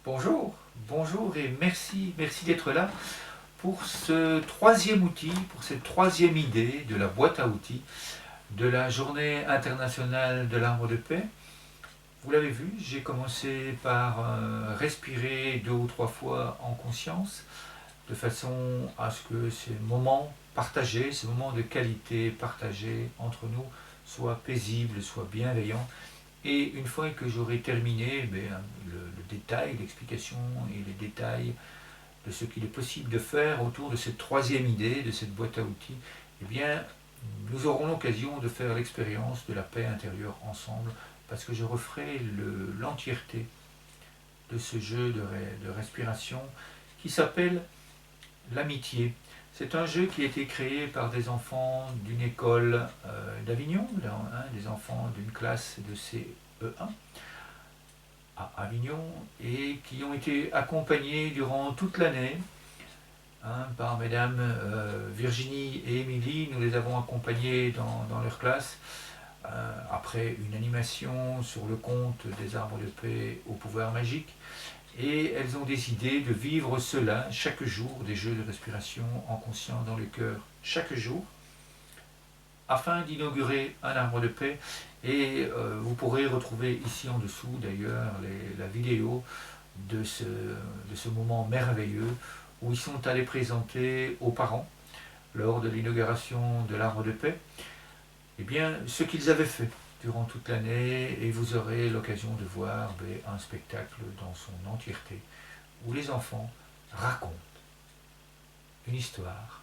Bonjour, bonjour et merci d'être là pour ce troisième outil, pour cette troisième idée de la boîte à outils de la Journée internationale de l'arbre de paix. Vous l'avez vu, j'ai commencé par respirer 2 ou 3 fois en conscience, de façon à ce que ces moments partagés, ces moments de qualité partagés entre nous soient paisibles, soient bienveillants. Et une fois que j'aurai terminé le détail, l'explication et les détails de ce qu'il est possible de faire autour de cette troisième idée, de cette boîte à outils, eh bien, nous aurons l'occasion de faire l'expérience de la paix intérieure ensemble, parce que je referai l'entièreté de ce jeu de respiration qui s'appelle l'amitié. C'est un jeu qui a été créé par des enfants d'une école d'Avignon, des enfants d'une classe de CE1 à Avignon, et qui ont été accompagnés durant toute l'année par mesdames Virginie et Émilie. Nous les avons accompagnés dans leur classe après une animation sur le conte des arbres de paix au pouvoir magique. Et elles ont décidé de vivre cela chaque jour, des jeux de respiration en conscience dans le cœur, chaque jour, afin d'inaugurer un arbre de paix. Et vous pourrez retrouver ici en dessous d'ailleurs la vidéo de ce moment merveilleux où ils sont allés présenter aux parents, lors de l'inauguration de l'arbre de paix, eh bien, ce qu'ils avaient fait durant toute l'année, et vous aurez l'occasion de voir un spectacle dans son entièreté où les enfants racontent une histoire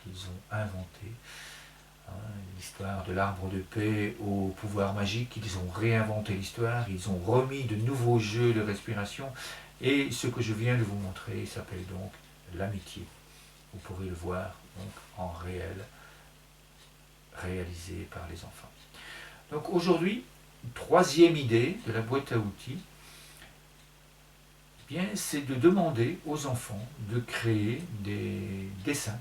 qu'ils ont inventée, l'histoire de l'arbre de paix au pouvoir magique. Ils ont réinventé l'histoire, ils ont remis de nouveaux jeux de respiration, et ce que je viens de vous montrer s'appelle donc l'amitié. Vous pourrez le voir donc en réel, réalisé par les enfants. Donc aujourd'hui, troisième idée de la boîte à outils, eh bien, c'est de demander aux enfants de créer des dessins,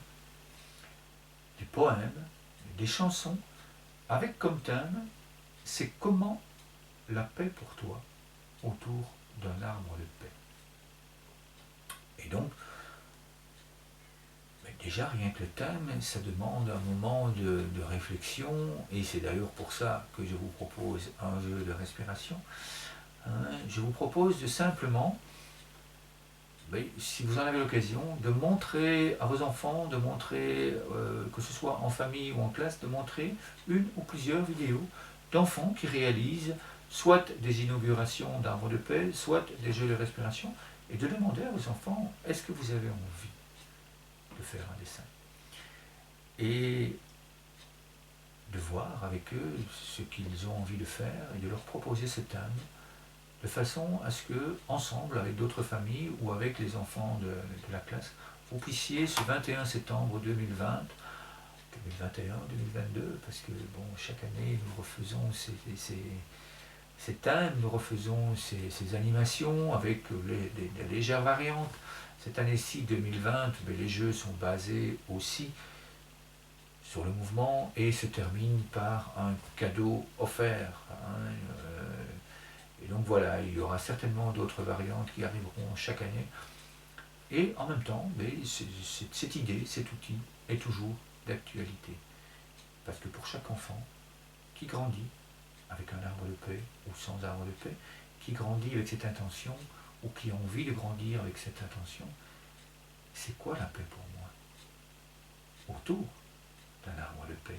des poèmes, des chansons, avec comme thème, c'est comment la paix pour toi autour d'un arbre de paix. Et donc, déjà rien que le thème, ça demande un moment de réflexion, et c'est d'ailleurs pour ça que je vous propose un jeu de respiration. Je vous propose de simplement, si vous en avez l'occasion, de montrer à vos enfants, de montrer, que ce soit en famille ou en classe, de montrer une ou plusieurs vidéos d'enfants qui réalisent soit des inaugurations d'arbres de paix, soit des jeux de respiration, et de demander à vos enfants, est-ce que vous avez envie de faire un dessin? Et de voir avec eux ce qu'ils ont envie de faire et de leur proposer ce thème, de façon à ce que, ensemble, avec d'autres familles ou avec les enfants de la classe, vous puissiez, ce 21 septembre 2020, 2021, 2022, parce que bon, chaque année nous refaisons ces thèmes, nous refaisons ces animations avec des légères variantes. Cette année-ci, 2020, les jeux sont basés aussi sur le mouvement et se terminent par un cadeau offert. Et donc voilà, il y aura certainement d'autres variantes qui arriveront chaque année. Et en même temps, cette idée, cet outil est toujours d'actualité. Parce que pour chaque enfant qui grandit avec un arbre de paix ou sans arbre de paix, qui grandit avec cette intention ou qui a envie de grandir avec cette intention, c'est quoi la paix pour moi autour d'un arbre de paix?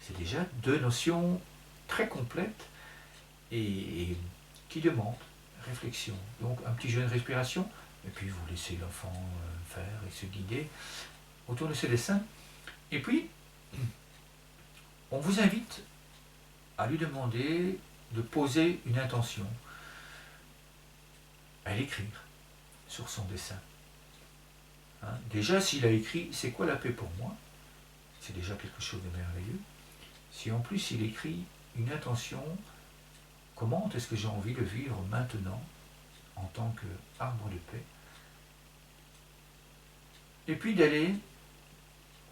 C'est déjà deux notions très complètes et qui demandent réflexion. Donc un petit jeu de respiration, et puis vous laissez l'enfant faire et se guider autour de ce dessin. Et puis, on vous invite à lui demander de poser une intention, à l'écrire sur son dessin. Déjà, s'il a écrit « c'est quoi la paix pour moi ?» c'est déjà quelque chose de merveilleux. Si en plus il écrit une intention, comment est-ce que j'ai envie de vivre maintenant en tant qu'arbre de paix, et puis d'aller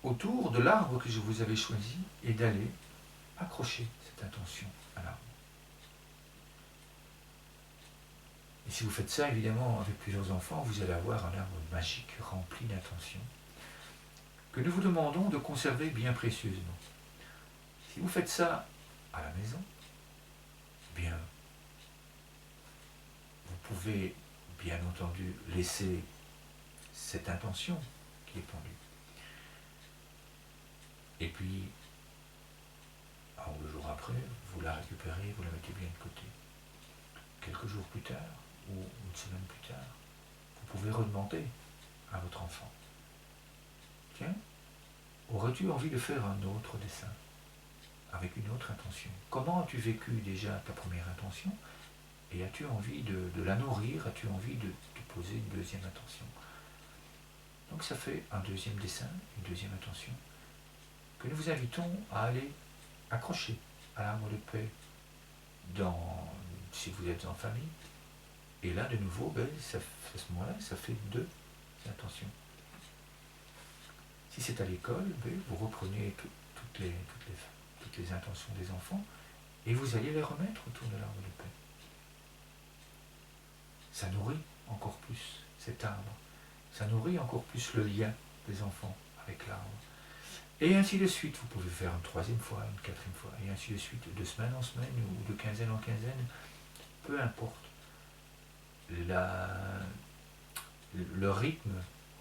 autour de l'arbre que je vous avais choisi et d'aller accrocher cette intention à l'arbre. Et si vous faites ça, évidemment, avec plusieurs enfants, vous allez avoir un arbre magique rempli d'intentions que nous vous demandons de conserver bien précieusement. Si vous faites ça à la maison, eh bien, vous pouvez bien entendu laisser cette intention qui est pendue. Et puis, le jour après, vous la récupérez, vous la mettez bien de côté. Quelques jours plus tard, ou une semaine plus tard, vous pouvez redemander à votre enfant, tiens, aurais-tu envie de faire un autre dessin avec une autre intention? Comment as-tu vécu déjà ta première intention? Et as-tu envie de la nourrir? As-tu envie de poser une deuxième intention? Donc ça fait un deuxième dessin, une deuxième intention, que nous vous invitons à aller accrocher à l'arbre de paix si vous êtes en famille. Et là, de nouveau, à ce moment-là, ça fait deux intentions. Si c'est à l'école, vous reprenez toutes les intentions des enfants et vous allez les remettre autour de l'arbre de paix. Ça nourrit encore plus cet arbre. Ça nourrit encore plus le lien des enfants avec l'arbre. Et ainsi de suite, vous pouvez faire une troisième fois, une quatrième fois, et ainsi de suite, de semaine en semaine ou de quinzaine en quinzaine, peu importe le rythme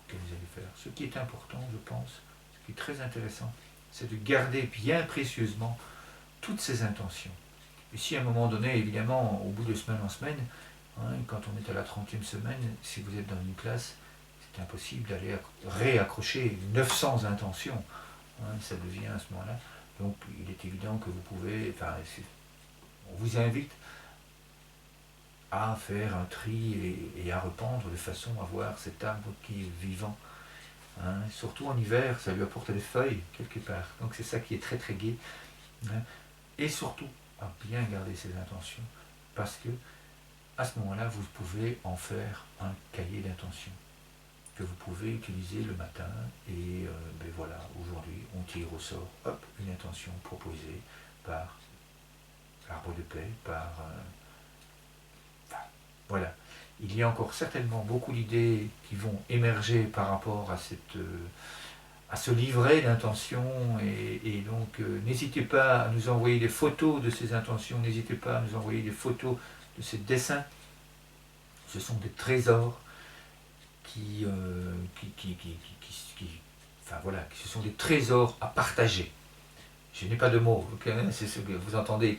que vous allez faire. Ce qui est important, je pense, ce qui est très intéressant, c'est de garder bien précieusement toutes ces intentions. Et si à un moment donné, évidemment, au bout de semaine en semaine, quand on est à la 30e semaine, si vous êtes dans une classe, c'est impossible d'aller réaccrocher 900 intentions. Ça devient à ce moment-là. Donc il est évident que vous pouvez, on vous invite à faire un tri et à rependre de façon à voir cet arbre qui est vivant. Surtout en hiver, ça lui apporte des feuilles quelque part. Donc c'est ça qui est très très gai. Et surtout, à bien garder ses intentions. Parce que à ce moment-là, vous pouvez en faire un cahier d'intentions que vous pouvez utiliser le matin. Et voilà, aujourd'hui, on tire au sort, une intention proposée par l'arbre de paix, voilà. Il y a encore certainement beaucoup d'idées qui vont émerger par rapport à ce livret d'intentions et donc n'hésitez pas à nous envoyer des photos de ces intentions, n'hésitez pas à nous envoyer des photos de ces dessins. Ce sont des trésors ce sont des trésors à partager. Je n'ai pas de mots, c'est ce que vous entendez,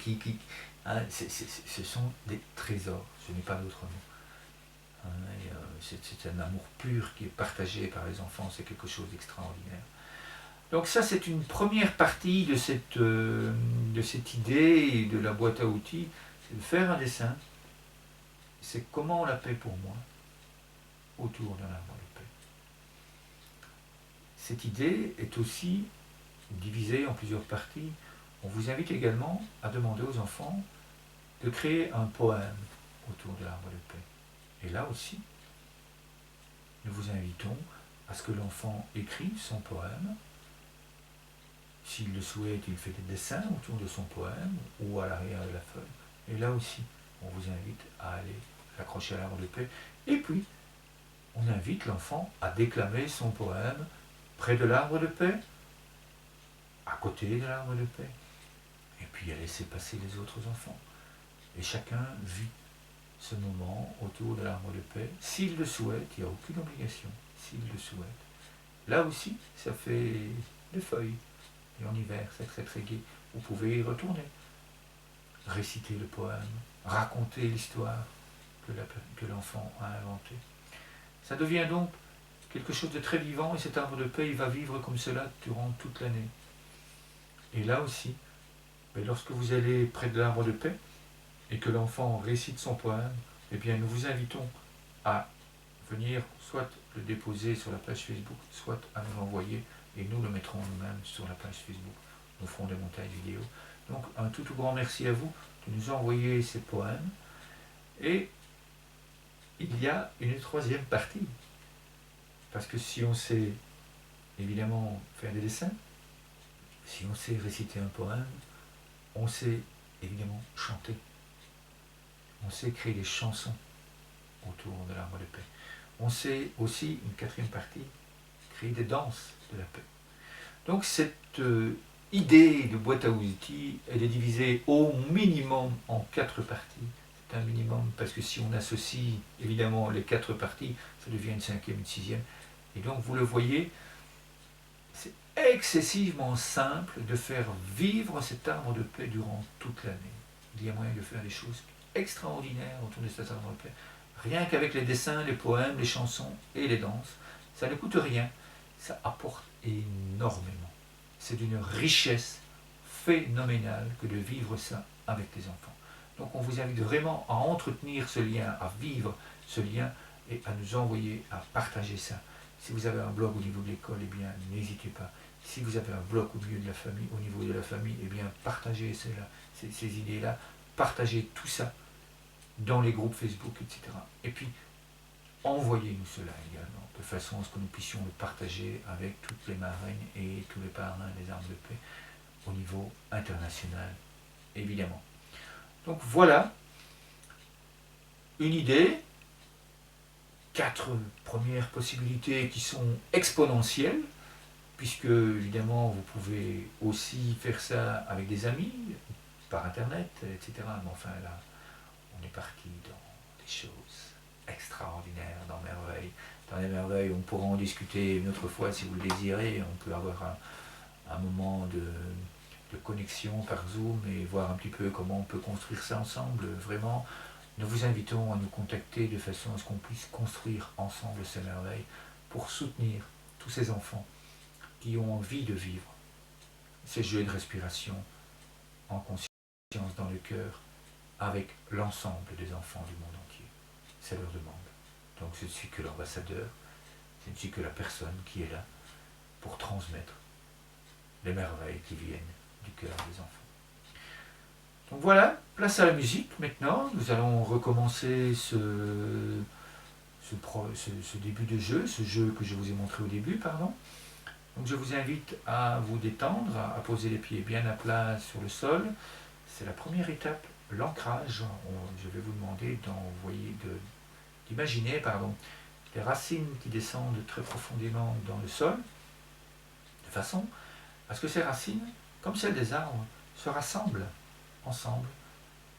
ce sont des trésors, je n'ai pas d'autre mot. C'est un amour pur qui est partagé par les enfants, c'est quelque chose d'extraordinaire. Donc ça, c'est une première partie de cette idée de la boîte à outils, c'est de faire un dessin. C'est comment la paix pour moi autour d'un arbre de paix. Cette idée est aussi divisée en plusieurs parties. On vous invite également à demander aux enfants de créer un poème autour de l'arbre de paix. Et là aussi, nous vous invitons à ce que l'enfant écrive son poème. S'il le souhaite, il fait des dessins autour de son poème ou à l'arrière de la feuille. Et là aussi, on vous invite à aller l'accrocher à l'arbre de paix. Et puis, on invite l'enfant à déclamer son poème près de l'arbre de paix, à côté de l'arbre de paix, et puis à laisser passer les autres enfants. Et chacun vit ce moment autour de l'arbre de paix. S'il le souhaite, il n'y a aucune obligation, s'il le souhaite. Là aussi, ça fait des feuilles. Et en hiver, c'est très très gai. Vous pouvez y retourner, réciter le poème, raconter l'histoire que l'enfant a inventée. Ça devient donc quelque chose de très vivant et cet arbre de paix, il va vivre comme cela durant toute l'année. Et là aussi, lorsque vous allez près de l'arbre de paix et que l'enfant récite son poème, eh bien nous vous invitons à venir soit le déposer sur la page Facebook, soit à nous l'envoyer et nous le mettrons nous-mêmes sur la page Facebook. Nous ferons des montages vidéo. Donc un tout grand merci à vous de nous envoyer ces poèmes. Et il y a une troisième partie. Parce que si on sait évidemment faire des dessins, si on sait réciter un poème, on sait évidemment chanter. On sait créer des chansons. autour de l'arbre de paix. On sait aussi, une quatrième partie, créer des danses de la paix. Donc cette idée de boîte à outils, elle est divisée au minimum en 4 parties. C'est un minimum parce que si on associe évidemment les 4 parties, ça devient une cinquième, une sixième. Et donc vous le voyez, c'est excessivement simple de faire vivre cet arbre de paix durant toute l'année. Il y a moyen de faire des choses extraordinaires autour de cet arbre de paix. Rien qu'avec les dessins, les poèmes, les chansons et les danses, ça ne coûte rien, ça apporte énormément. C'est d'une richesse phénoménale que de vivre ça avec les enfants. Donc on vous invite vraiment à entretenir ce lien, à vivre ce lien et à nous envoyer, à partager ça. Si vous avez un blog au niveau de l'école, eh bien n'hésitez pas. Si vous avez un blog au milieu de la famille, au niveau de la famille, eh bien partagez ces idées-là, partagez tout ça dans les groupes Facebook, etc. Et puis envoyez-nous cela également, de façon à ce que nous puissions le partager avec toutes les marraines et tous les parrains des armes de paix au niveau international, évidemment. Donc voilà une idée, 4 premières possibilités qui sont exponentielles, puisque évidemment vous pouvez aussi faire ça avec des amis, par internet, etc. Mais enfin là, on est parti dans des choses extraordinaires, dans merveilles. Dans les merveilles, on pourra en discuter une autre fois si vous le désirez. On peut avoir un moment de connexion par Zoom et voir un petit peu comment on peut construire ça ensemble. Vraiment, nous vous invitons à nous contacter de façon à ce qu'on puisse construire ensemble ces merveilles pour soutenir tous ces enfants qui ont envie de vivre ces jeux de respiration en conscience dans le cœur avec l'ensemble des enfants du monde entier. C'est leur demande. Donc je ne suis que l'ambassadeur, je ne suis que la personne qui est là pour transmettre les merveilles qui viennent du cœur des enfants. Donc voilà, place à la musique maintenant. Nous allons recommencer ce début de jeu, ce jeu que je vous ai montré au début, pardon. Donc je vous invite à vous détendre, à poser les pieds bien à plat sur le sol. C'est la première étape, l'ancrage. Je vais vous demander d'imaginer les racines qui descendent très profondément dans le sol, de façon à ce que ces racines, comme celles des arbres, se rassemblent ensemble,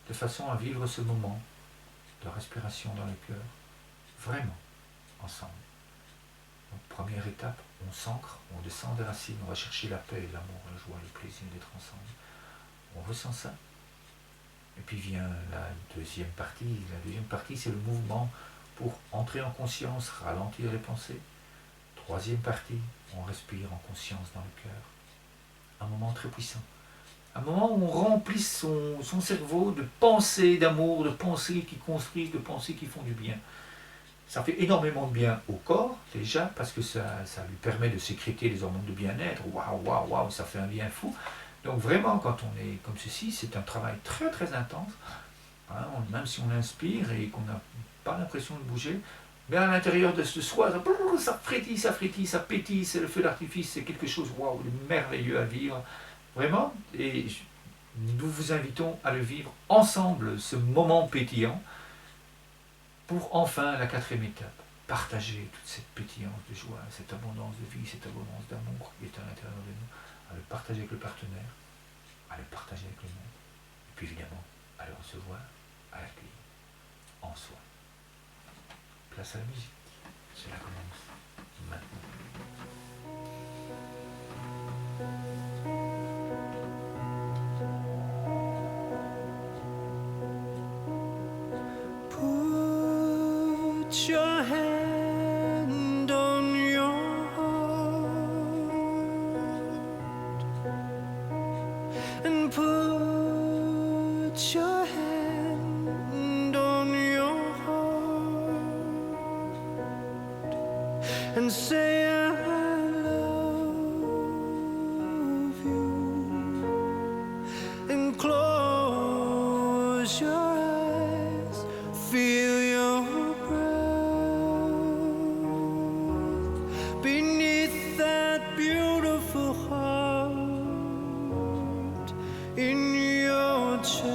de façon à vivre ce moment de respiration dans le cœur, vraiment ensemble. Donc première étape, on s'ancre, on descend des racines, on va chercher la paix, l'amour, la joie, le plaisir d'être ensemble. On ressent ça. Et puis vient la deuxième partie. La deuxième partie, c'est le mouvement pour entrer en conscience, ralentir les pensées. Troisième partie, on respire en conscience dans le cœur. Un moment très puissant. Un moment où on remplit son cerveau de pensées d'amour, de pensées qui construisent, de pensées qui font du bien. Ça fait énormément de bien au corps, déjà, parce que ça lui permet de sécréter les hormones de bien-être. Waouh, waouh, waouh, ça fait un bien fou. Donc vraiment, quand on est comme ceci, c'est un travail très très intense. Hein, même si on inspire et qu'on n'a pas l'impression de bouger, mais à l'intérieur de ce soi, ça frétille, ça pétille, c'est le feu d'artifice, c'est quelque chose waouh, de merveilleux à vivre. Vraiment, et nous vous invitons à le vivre ensemble, ce moment pétillant, pour enfin la quatrième étape, partager toute cette pétillance de joie, cette abondance de vie, cette abondance d'amour qui est à l'intérieur de nous, à le partager avec le partenaire, à le partager avec le monde, et puis évidemment à le recevoir, à l'accueillir en soi. Place à la musique, cela commence maintenant. Put your hand on your heart and put your hand on your heart and say I love you and close your eyes, feel your breath beneath that beautiful heart in your chest.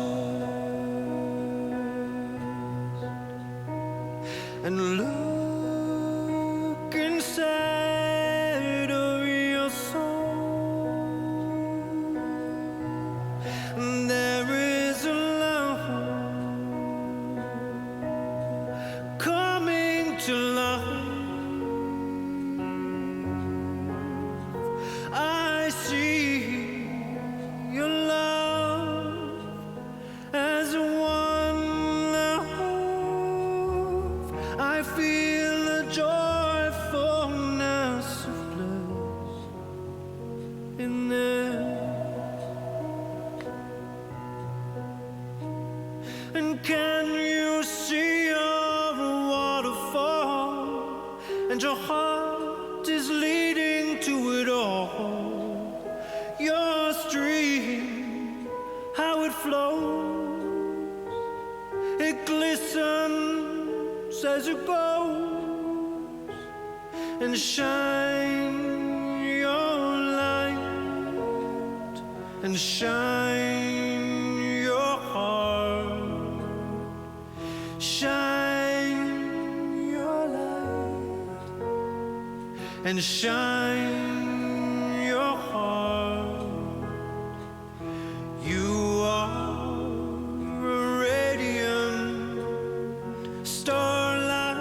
heart is leading to it all. Your stream, how it flows, it glistens as it goes, and shine your light, and shine your heart, shine your light, and shine your heart. You are a radiant starlight,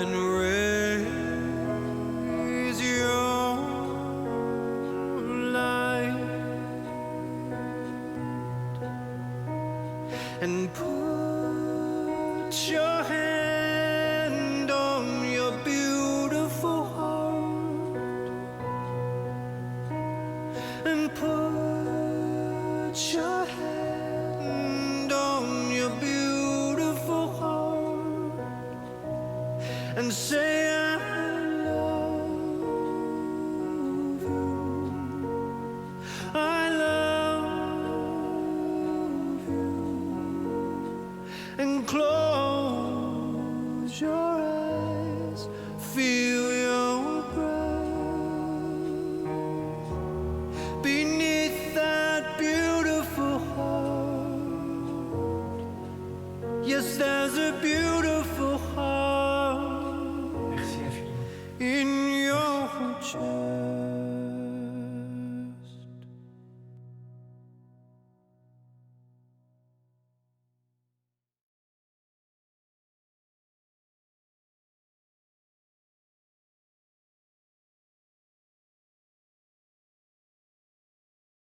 and raise your light, and put your hand on your beautiful heart, and put your hand on your beautiful heart, and say I love you, I love you, and close your eyes, feel